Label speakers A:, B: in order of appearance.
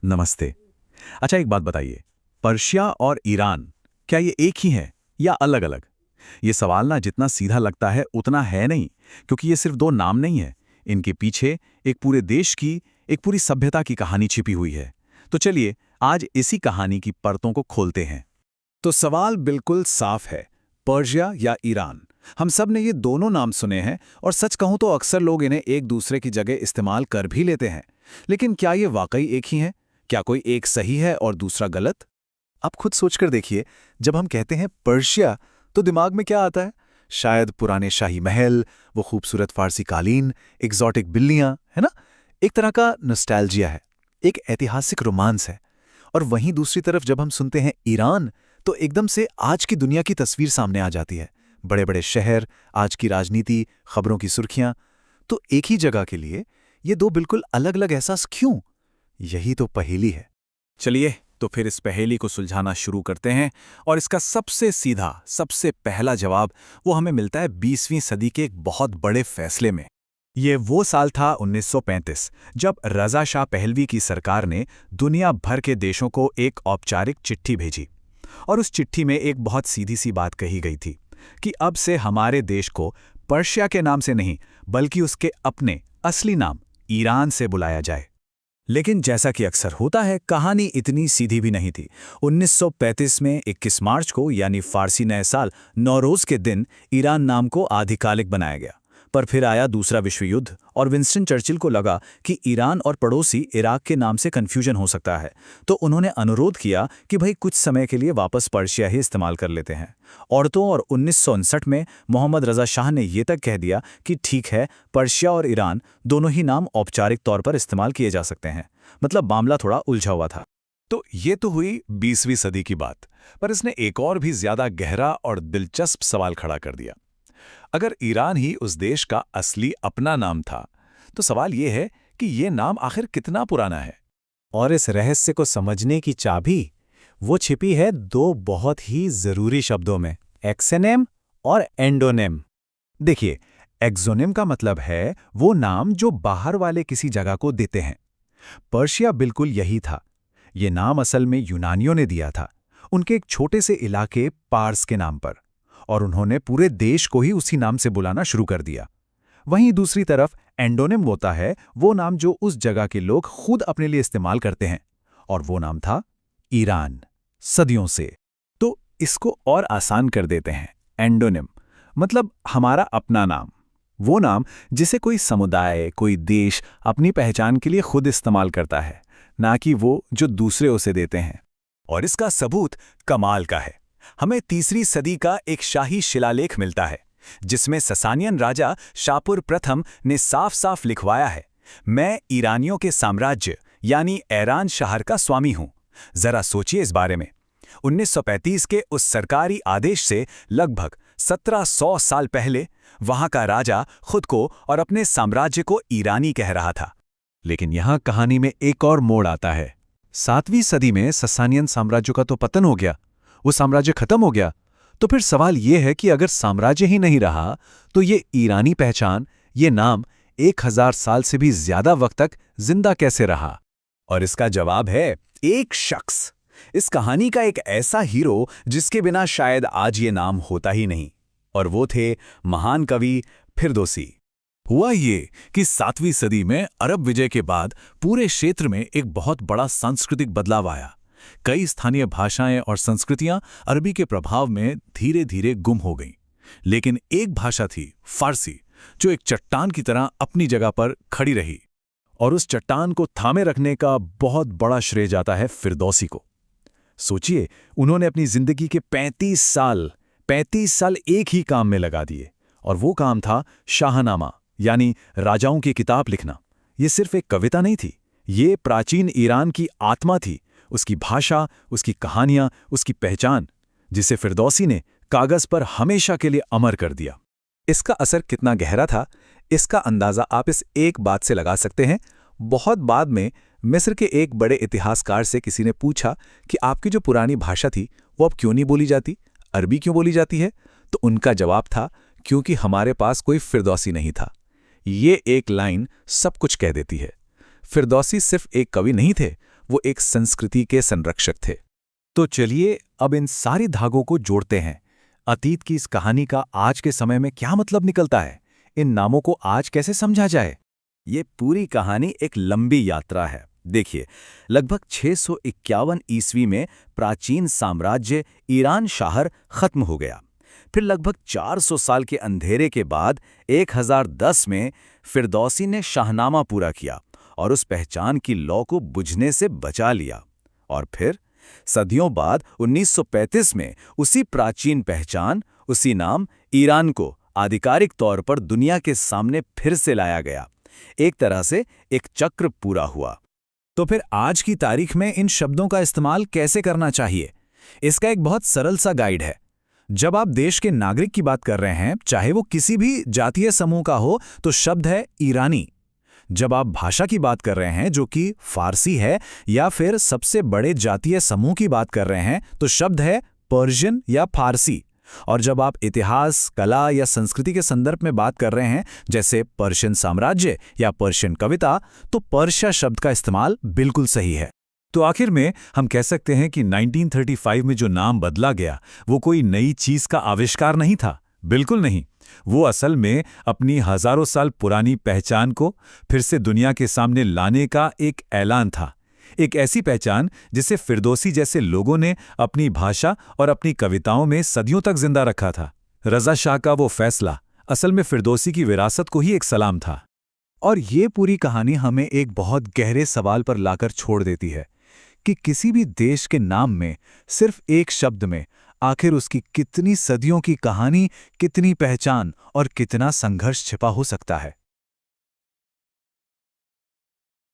A: नमस्ते। अच्छा, एक बात बताइए, पर्शिया और ईरान, क्या ये एक ही हैं या अलग-अलग? ये सवाल ना जितना सीधा लगता है उतना है नहीं, क्योंकि ये सिर्फ दो नाम नहीं है। इनके पीछे एक पूरे देश की, एक पूरी सभ्यता की कहानी छिपी हुई है। तो चलिए, आज इसी कहानी की परतों को खोलते हैं।
B: तो सवाल बिल्कुल साफ है, पर्शिया या ईरान। हम सब ने ये दोनों नाम सुने हैं और सच कहूं तो अक्सर लोग इन्हें एक दूसरे की जगह इस्तेमाल कर भी लेते हैं। लेकिन क्या ये वाकई एक ही हैं? क्या कोई एक सही है और दूसरा गलत? आप खुद सोचकर देखिए, जब हम कहते हैं पर्शिया तो दिमाग में क्या आता है? शायद पुराने शाही महल, वो खूबसूरत फारसी कालीन, एग्जॉटिक बिल्लियां, है ना? एक तरह का नॉस्टैल्जिया है, एक ऐतिहासिक रोमांस है। और वहीं दूसरी तरफ जब हम सुनते हैं ईरान, तो एकदम से आज की दुनिया की तस्वीर सामने आ जाती है। बड़े बड़े शहर, आज की राजनीति, खबरों की सुर्खियां। तो एक ही जगह के लिए ये दो बिल्कुल अलग अलग एहसास क्यों? यही तो पहेली है।
A: चलिए, तो फिर इस पहेली को सुलझाना शुरू करते हैं। और इसका सबसे सीधा, सबसे पहला जवाब वो हमें मिलता है 20वीं सदी के एक बहुत बड़े फैसले में। ये वो साल था 1935, जब रज़ा शाह पहलवी की सरकार ने दुनिया भर के देशों को एक औपचारिक चिट्ठी भेजी। और उस चिट्ठी में एक बहुत सीधी सी बात कही गई थी कि अब से हमारे देश को पर्शिया के नाम से नहीं, बल्कि उसके अपने असली नाम ईरान से बुलाया जाए। लेकिन जैसा कि अक्सर होता है, कहानी इतनी सीधी भी नहीं थी। 1935 में 21 मार्च को, यानी फारसी नए साल नौरोज के दिन, ईरान नाम को आधिकारिक बनाया गया। पर फिर आया दूसरा विश्व युद्ध और विंस्टन चर्चिल को लगा कि ईरान और पड़ोसी इराक के नाम से कन्फ्यूजन हो सकता है। तो उन्होंने अनुरोध किया कि भाई कुछ समय के लिए वापस पर्शिया ही इस्तेमाल कर लेते हैं। और 1959 में मोहम्मद रज़ा शाह ने ये तक कह दिया कि ठीक है, पर्शिया और ईरान दोनों ही नाम औपचारिक तौर पर इस्तेमाल किए जा सकते हैं। मतलब मामला थोड़ा उलझा हुआ था।
B: तो ये तो हुई 20वीं सदी की बात, पर इसने एक और भी ज्यादा गहरा और दिलचस्प सवाल खड़ा कर दिया। अगर ईरान ही उस देश का असली अपना नाम था, तो सवाल ये है कि ये नाम आखिर कितना पुराना है।
C: और इस रहस्य को समझने की चाबी वो छिपी है दो बहुत ही जरूरी शब्दों में, एक्सोनेम और एंडोनेम। देखिए, एक्सोनेम का मतलब है वो नाम जो बाहर वाले किसी जगह को देते हैं। पर्शिया बिल्कुल यही था। ये नाम असल में यूनानियों ने दिया था, उनके एक छोटे से इलाके पार्स के नाम पर। और उन्होंने पूरे देश को ही उसी नाम से बुलाना शुरू कर दिया। वहीं दूसरी तरफ एंडोनिम होता है वो नाम जो उस जगह के लोग खुद अपने लिए इस्तेमाल करते हैं, और वो नाम था ईरान, सदियों से।
B: तो इसको और आसान कर देते हैं। एंडोनिम मतलब हमारा अपना नाम, वो नाम जिसे कोई समुदाय, कोई देश अपनी पहचान के लिए खुद इस्तेमाल करता है, ना कि वो जो दूसरे उसे देते हैं।
A: और इसका सबूत कमाल का है। हमें तीसरी सदी का एक शाही शिलालेख मिलता है, जिसमें ससानियन राजा शापुर प्रथम ने साफ साफ लिखवाया है, मैं ईरानियों के साम्राज्य यानी ईरान शहर का स्वामी हूं। जरा सोचिए इस बारे में। 1935 के उस सरकारी आदेश से लगभग 1700 साल पहले वहां का राजा खुद को और अपने साम्राज्य को ईरानी कह रहा था।
B: लेकिन यहां कहानी में एक और मोड़ आता है। 7वीं सदी में ससानियन साम्राज्य का तो पतन हो गया, वो साम्राज्य खत्म हो गया। तो फिर सवाल ये है कि अगर साम्राज्य ही नहीं रहा, तो ये ईरानी पहचान, ये नाम 1000 साल से भी ज्यादा वक्त तक जिंदा कैसे रहा?
A: और इसका जवाब है एक शख्स। इस कहानी का एक ऐसा हीरो जिसके बिना शायद आज ये नाम होता ही नहीं, और वो थे महान कवि फिरदौसी।
B: हुआ ये कि 7वीं सदी में अरब विजय के बाद पूरे क्षेत्र में एक बहुत बड़ा सांस्कृतिक बदलाव आया। कई स्थानीय भाषाएं और संस्कृतियां अरबी के प्रभाव में धीरे धीरे गुम हो गईं। लेकिन एक भाषा थी, फारसी, जो एक चट्टान की तरह अपनी जगह पर खड़ी रही। और उस चट्टान को थामे रखने का बहुत बड़ा श्रेय जाता है फिरदौसी को। सोचिए, उन्होंने अपनी जिंदगी के 35 साल एक ही काम में लगा दिए, और वो काम था शाहनामा, यानी राजाओं की किताब लिखना। ये सिर्फ एक कविता नहीं थी, ये प्राचीन ईरान की आत्मा थी, उसकी भाषा, उसकी कहानियां, उसकी पहचान, जिसे फिरदौसी ने कागज पर हमेशा के लिए अमर कर दिया।
C: इसका असर कितना गहरा था, इसका अंदाजा आप इस एक बात से लगा सकते हैं। बहुत बाद में मिस्र के एक बड़े इतिहासकार से किसी ने पूछा कि आपकी जो पुरानी भाषा थी वो अब क्यों नहीं बोली जाती, अरबी क्यों बोली जाती है? तो उनका जवाब था, क्योंकि हमारे पास कोई फिरदौसी नहीं था। ये एक लाइन सब कुछ कह देती है। फिरदौसी सिर्फ एक कवि नहीं थे,
A: वो एक संस्कृति के संरक्षक थे।
C: तो चलिए अब इन सारे धागों को जोड़ते हैं। अतीत की इस कहानी का आज के समय में क्या मतलब निकलता है? इन नामों को आज कैसे समझा जाए?
B: ये पूरी कहानी एक लंबी यात्रा है। देखिए, लगभग 651 ईस्वी में प्राचीन साम्राज्य ईरान शाहर खत्म हो गया। फिर लगभग 400 साल के अंधेरे के बाद 1010 में फिरदौसी ने शाहनामा पूरा किया और उस पहचान की लौ को बुझने से बचा लिया। और फिर सदियों बाद 1935 में उसी प्राचीन पहचान, उसी नाम ईरान को आधिकारिक तौर पर दुनिया के सामने फिर से लाया गया। एक तरह से एक चक्र पूरा हुआ।
A: तो फिर आज की तारीख में इन शब्दों का इस्तेमाल कैसे करना चाहिए? इसका एक बहुत सरल सा गाइड है। जब आप देश के नागरिक की बात कर रहे हैं, चाहे वो किसी भी जातीय समूह का हो, तो शब्द है ईरानी। जब आप भाषा की बात कर रहे हैं, जो कि फारसी है, या फिर सबसे बड़े जातीय समूह की बात कर रहे हैं, तो शब्द है पर्शियन या फारसी। और जब आप इतिहास, कला या संस्कृति के संदर्भ में बात कर रहे हैं, जैसे पर्शियन साम्राज्य या पर्शियन कविता, तो पर्शिया शब्द का इस्तेमाल बिल्कुल सही है।
C: तो आखिर में हम कह सकते हैं कि 1935 में जो नाम बदला गया, वो कोई नई चीज का आविष्कार नहीं था। बिल्कुल नहीं। वो असल में अपनी हजारों साल पुरानी पहचान को फिर से दुनिया के सामने लाने का एक ऐलान था। एक ऐसी पहचान जिसे फिरदौसी जैसे लोगों ने अपनी भाषा और अपनी कविताओं में सदियों तक जिंदा रखा था। रज़ा शाह का वो फैसला असल में फिरदौसी की विरासत को ही एक सलाम था। और ये पूरी कहानी हमें एक बहुत गहरे सवाल पर लाकर छोड़ देती है कि किसी भी देश के नाम में सिर्फ एक शब्द में आखिर उसकी कितनी सदियों की कहानी, कितनी पहचान और कितना संघर्ष छिपा हो सकता है।